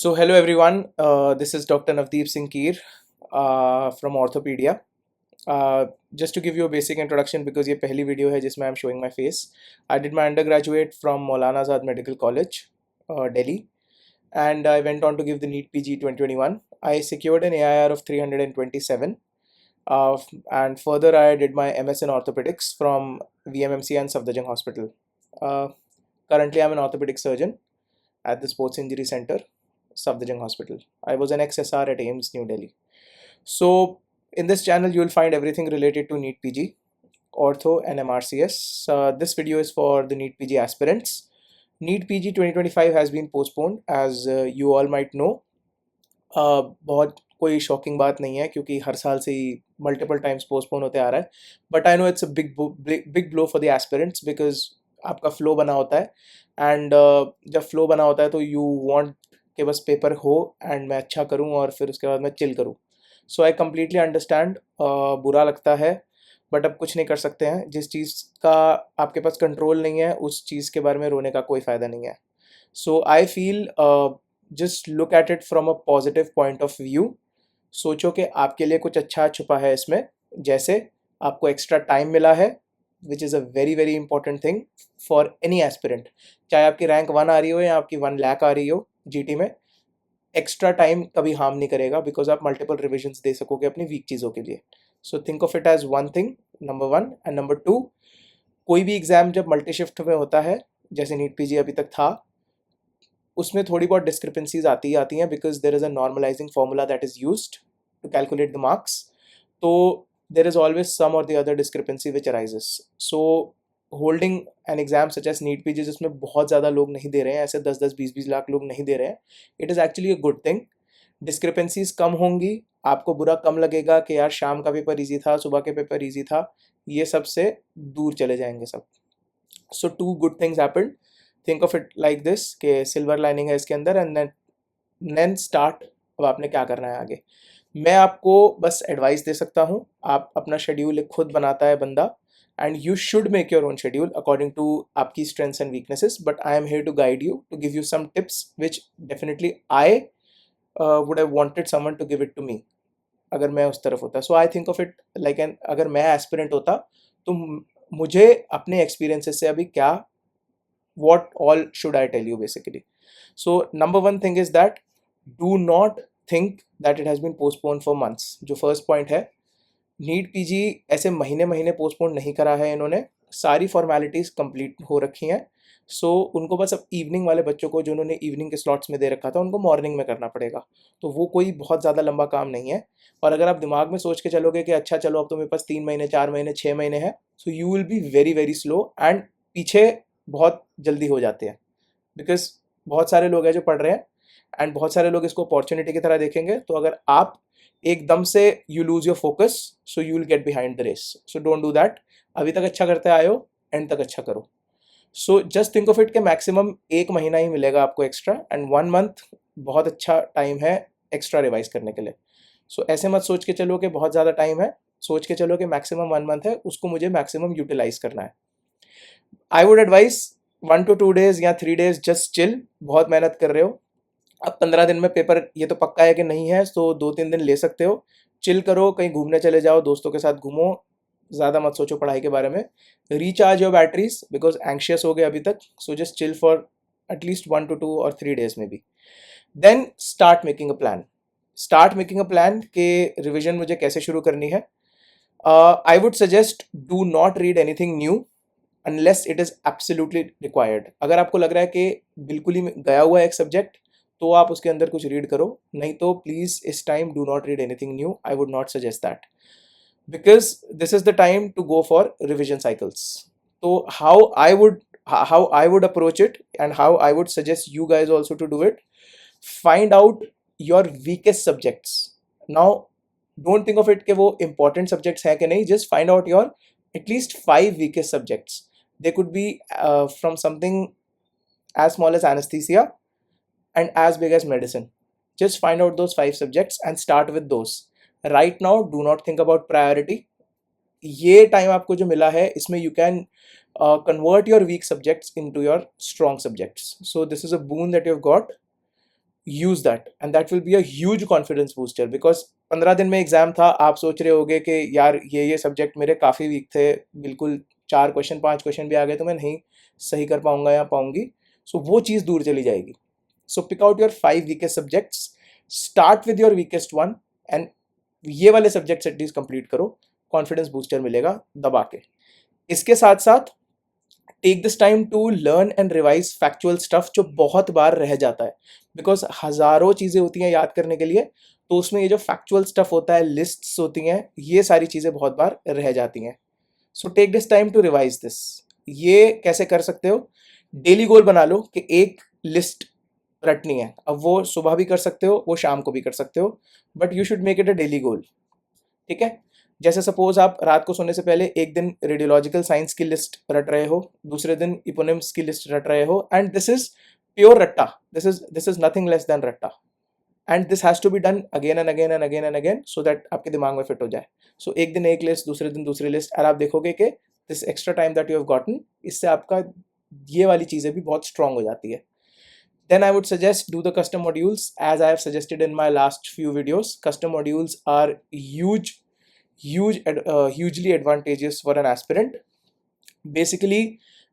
So, hello everyone. This is Dr. Navdeep Singh Keer from Orthopedia. Just to give you a basic introduction, because ये पहली video है जिसमें I'm showing my face. I did my undergraduate from Maulana Azad Medical College, Delhi, and I went on to give the NEET PG 2021. I secured an AIR of 327, uh, and further I did my MS in orthopedics from VMMC and Safdarjung Hospital. Uh, Currently, I'm an orthopedic surgeon at the Sports Injury Center, Safdarjung Hospital. I was an ex-SR at AIMS, New Delhi. So in this channel, you will find everything related to NEET PG, Ortho and MRCS. This video is for the NEET PG aspirants. NEET PG 2025 has been postponed, as you all might know. बहुत कोई shocking बात नहीं है क्योंकि हर साल से ही multiple times postpone होते आ रहा है, but I know it's a big blow for the aspirants because आपका फ्लो बना होता है एंड जब फ्लो बना होता है तो यू वांट कि बस पेपर हो एंड मैं अच्छा करूं और फिर उसके बाद मैं चिल करूं. सो आई कम्प्लीटली अंडरस्टैंड. बुरा लगता है बट अब कुछ नहीं कर सकते हैं. जिस चीज़ का आपके पास कंट्रोल नहीं है उस चीज़ के बारे में रोने का कोई फ़ायदा नहीं है. So I feel just look at it from a positive point of view. सोचो कि आपके लिए कुछ अच्छा छुपा है इसमें. जैसे आपको एक्स्ट्रा टाइम मिला है, which is a very very important thing for any aspirant. चाहे आपकी रैंक 1 आ रही हो या आपकी 1 लाख आ रही हो जीटी में, एक्स्ट्रा टाइम कभी हार्म नहीं करेगा बिकॉज आप मल्टीपल रिविजन्स दे सकोगे अपनी वीक चीज़ों के लिए. So think of it as one thing, number one. And number two, कोई भी एग्ज़ाम जब मल्टी शिफ्ट में होता है, जैसे नीट पीजी अभी तक था, उसमें थोड़ी बहुत डिस्क्रिपेंसीज आती हैं because there is a normalising formula that is used to calculate the marks. तो there is always some or the other discrepancy which arises. So holding an exam such as NEET PG जिसमें बहुत ज़्यादा लोग नहीं दे रहे हैं, ऐसे 10-10 20-20 लाख लोग नहीं दे रहे हैं, it is actually a good thing. Discrepancies कम होंगी, आपको बुरा कम लगेगा कि यार शाम का पेपर इजी था, सुबह के पेपर इजी था. ये सब से दूर चले जाएंगे सब. So two good things happened. Think of it like this कि सिल्वर लाइनिंग है इसके अंदर. And then start. अब आपने क्या करना है आगे. मैं आपको बस एडवाइस दे सकता हूँ. आप अपना शेड्यूल खुद बनाता है बंदा, and you should make your own schedule according to आपकी strengths and weaknesses. But I am here to guide you, to give you some tips which definitely I would have wanted someone to give it to me अगर मैं उस तरफ होता. So I think of it like an, अगर मैं aspirant होता तो मुझे अपने एक्सपीरियंसेस से अभी क्या, what all should I tell you basically. So number one thing is that do not think that it has been postponed for months. जो first point है, नीट पीजी ऐसे महीने महीने पोस्टपोन नहीं करा है इन्होंने. सारी फॉर्मेलिटीज़ कंप्लीट हो रखी हैं. सो उनको बस अब इवनिंग वाले बच्चों को जो उन्होंने इवनिंग के स्लॉट्स में दे रखा था उनको मॉर्निंग में करना पड़ेगा. तो वो कोई बहुत ज़्यादा लंबा काम नहीं है. और अगर आप दिमाग में सोच के चलोगे कि अच्छा चलो अब तो मेरे पास 3 महीने 4 महीने 6 महीने है, सो you will be very very slow and पीछे बहुत जल्दी हो जाते हैं. बिकॉज बहुत सारे लोग हैं जो पढ़ रहे हैं एंड बहुत सारे लोग इसको अपॉर्चुनिटी की तरह देखेंगे. तो अगर आप एकदम से you lose your focus, so you will get behind the race. So don't do that. अभी तक अच्छा करते आए हो, एंड तक अच्छा करो. So just think of it के मैक्सिमम 1 महीना ही मिलेगा आपको एक्स्ट्रा, एंड 1 मंथ बहुत अच्छा टाइम है एक्स्ट्रा रिवाइज करने के लिए. सो ऐसे मत सोच के चलो कि बहुत ज़्यादा टाइम है. सोच के चलो कि मैक्सिमम 1 मंथ है, उसको मुझे मैक्सिमम यूटिलाइज करना है. I would advice 1 to 2 days या 3 days जस्ट चिल. बहुत मेहनत कर रहे हो, अब 15 दिन में पेपर ये तो पक्का है कि नहीं है, तो 2-3 दिन ले सकते हो. चिल करो, कहीं घूमने चले जाओ, दोस्तों के साथ घूमो. ज़्यादा मत सोचो पढ़ाई के बारे में. Recharge your batteries because anxious हो गए अभी तक. So just chill for at least 1 to 2 or 3 days में भी. Then start making a plan. Start making a plan के रिविजन मुझे कैसे शुरू करनी है. I would suggest do not read anything new unless it is absolutely required. अगर आपको लग रहा है कि बिल्कुल ही गया हुआ है एक सब्जेक्ट, तो आप उसके अंदर कुछ रीड करो. नहीं तो प्लीज़ इस time do not read anything new. I would not suggest that because this is the time to go for revision cycles. तो how I would approach it and how I would suggest you guys also to do it. Find out your weakest subjects. Now don't think of it कि वो important subjects हैं कि नहीं. Just find out your at least 5 weakest subjects. They could be from something as small as anesthesia and as big as medicine. Just find out those 5 subjects and start with those. Right now, do not think about priority. ये time आपको जो मिला है इसमें you can convert your weak subjects into your strong subjects. So this is a boon that you've got. Use that and that will be a huge confidence booster. Because 15 दिन में exam था, आप सोच रहे होगे कि यार ये सब्जेक्ट मेरे काफ़ी वीक थे, बिल्कुल 4 क्वेश्चन 5 क्वेश्चन भी आ गए तो मैं नहीं सही कर पाऊंगा या पाऊंगी. सो वो चीज़ दूर चली जाएगी. So pick out your 5 weakest subjects, start with your weakest one and ये वाले सब्जेक्ट्स एटलीस्ट कंप्लीट करो. कॉन्फिडेंस बूस्टर मिलेगा दबा के. इसके साथ साथ take this time to learn and revise factual stuff जो बहुत बार रह जाता है. बिकॉज हजारों चीज़ें होती हैं याद करने के लिए, तो उसमें ये जो फैक्चुअल स्टफ होता है, लिस्ट्स होती हैं, ये सारी चीज़ें बहुत बार रह जाती हैं. So take this time to revise this. ये कैसे कर सकते हो? डेली गोल बना लो कि एक लिस्ट रटनी है. अब वो सुबह भी कर सकते हो, वो शाम को भी कर सकते हो, but you should make it a daily goal. ठीक है? जैसे सपोज आप रात को सोने से पहले एक दिन रेडियोलॉजिकल साइंस की लिस्ट रट रहे हो, दूसरे दिन इपोनिम्स की लिस्ट रट रहे हो, एंड दिस इज प्योर रट्टा. This is nothing less than रट्टा. And this has to be done again and again and again and again so that आपके दिमाग में फिट हो जाए. सो एक दिन एक लिस्ट, दूसरे दिन दूसरी लिस्ट, और आप देखोगे कि this extra time that you have gotten, इससे आपका ये वाली चीज़ें भी बहुत स्ट्रांग हो जाती है. Then I would suggest do the custom modules as I have suggested in my last few videos. Custom modules are hugely advantageous for an aspirant. Basically,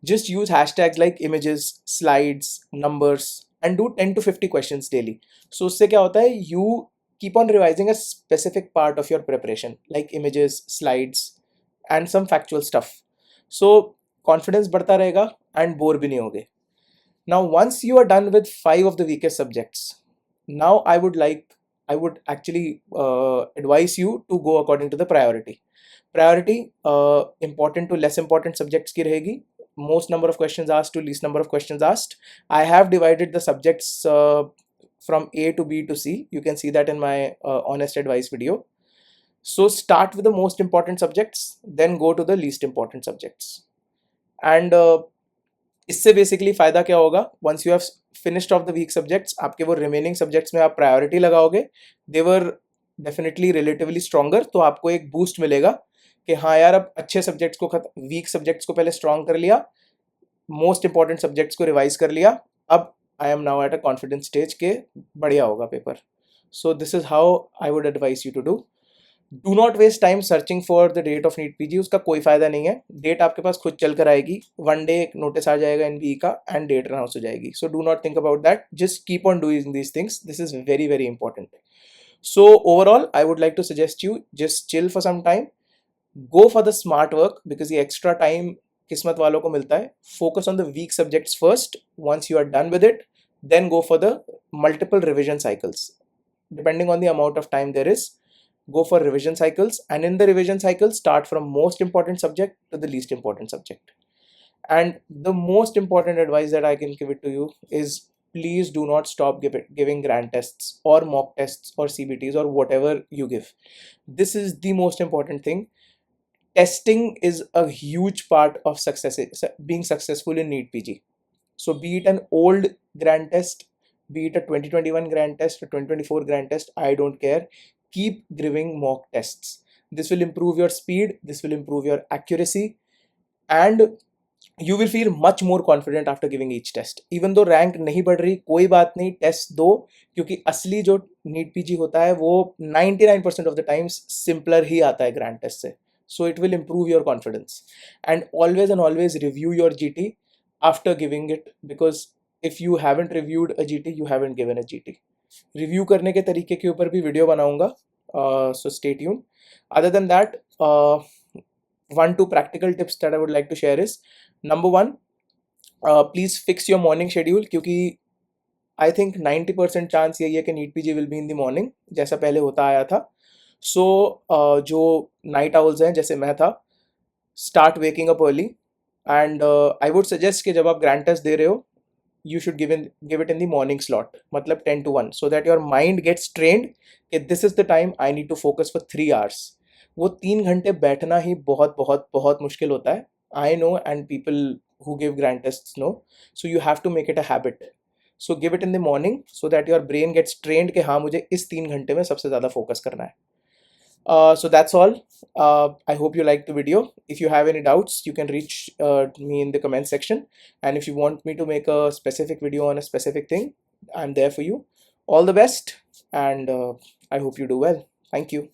just use hashtags like images, slides, numbers, and do 10 to 50 questions daily. So उससे क्या होता है, you keep on revising a specific part of your preparation like images, slides, and some factual stuff. So confidence बढ़ता रहेगा and bore भी नहीं होगे. Now, once you are done with 5 of the weakest subjects, now I would actually advise you to go according to the priority. Priority important to less important subjects की रहेगी. Most number of questions asked to least number of questions asked. I have divided the subjects from A to B to C. You can see that in my honest advice video. So start with the most important subjects, then go to the least important subjects. And इससे basically फ़ायदा क्या होगा? Once you have finished off the weak subjects, आपके वो remaining subjects में आप priority लगाओगे. They were definitely relatively stronger, तो आपको एक बूस्ट मिलेगा कि हाँ यार, अब अच्छे सब्जेक्ट्स को वीक सब्जेक्ट्स को पहले स्ट्रॉन्ग कर लिया, मोस्ट इंपॉर्टेंट सब्जेक्ट्स को रिवाइज कर लिया, अब I am now at a confidence stage के बढ़िया होगा paper. So this is how I would advice you to do. Do not waste time searching for the date of NEET PG. उसका कोई फायदा नहीं है. डेट आपके पास खुद चल कर आएगी. वन डे एक नोटिस आ जाएगा एनबीई का एंड डेट अनाउंस हो जाएगी. So do not think about that. Just keep on doing these things. This is very very important. So overall I would like to suggest you just chill for some time. Go for the smart work because ये extra time किस्मत वालों को मिलता है. Focus on the weak subjects first. Once you are done with it, then go for the multiple revision cycles. Depending on the amount of time there is, go for revision cycles, and in the revision cycles start from most important subject to the least important subject. And the most important advice that I can give it to you is please do not stop giving grand tests or mock tests or CBTs or whatever you give. This is the most important thing. Testing is a huge part of being successful in NEET PG. So be it an old grand test, be it a 2021 grand test or 2024 grand test, I don't care. Keep giving mock tests. This will improve your speed, this will improve your accuracy, and you will feel much more confident after giving each test. Even though rank नहीं बढ़ रही, कोई बात नहीं, test दो, क्योंकि असली जो नीट पीजी होता है वो 99% of the times simpler ही आता है grand test से. So it will improve your confidence. And always review your GT after giving it, because if you haven't reviewed a GT, you haven't given a GT. Review करने के तरीके के ऊपर भी video बनाऊंगा, so stay tuned. Other than that, 1-2 practical tips that I would like to share is, number 1, please fix your morning schedule, क्योंकि I think 90% chance यही है कि NEET PG will be in the morning, जैसा पहले होता आया था. सो जो नाइट आउल्स हैं जैसे मैं था, start waking up early. And I would suggest कि जब आप ग्रैंड टेस्ट दे रहे हो, you should give it in the morning slot, मतलब 10 to 1, so that your mind gets trained कि this is the time I need to focus for 3 hours. वो 3 घंटे बैठना ही बहुत बहुत बहुत मुश्किल होता है. I know, and people who give grand tests know. So you have to make it a habit. So give it in the morning so that your brain gets trained कि हाँ, मुझे इस 3 घंटे में सबसे ज़्यादा फोकस करना है. So that's all. I hope you liked the video. If you have any doubts, you can reach me in the comment section. And if you want me to make a specific video on a specific thing, I'm there for you. All the best, and I hope you do well. Thank you.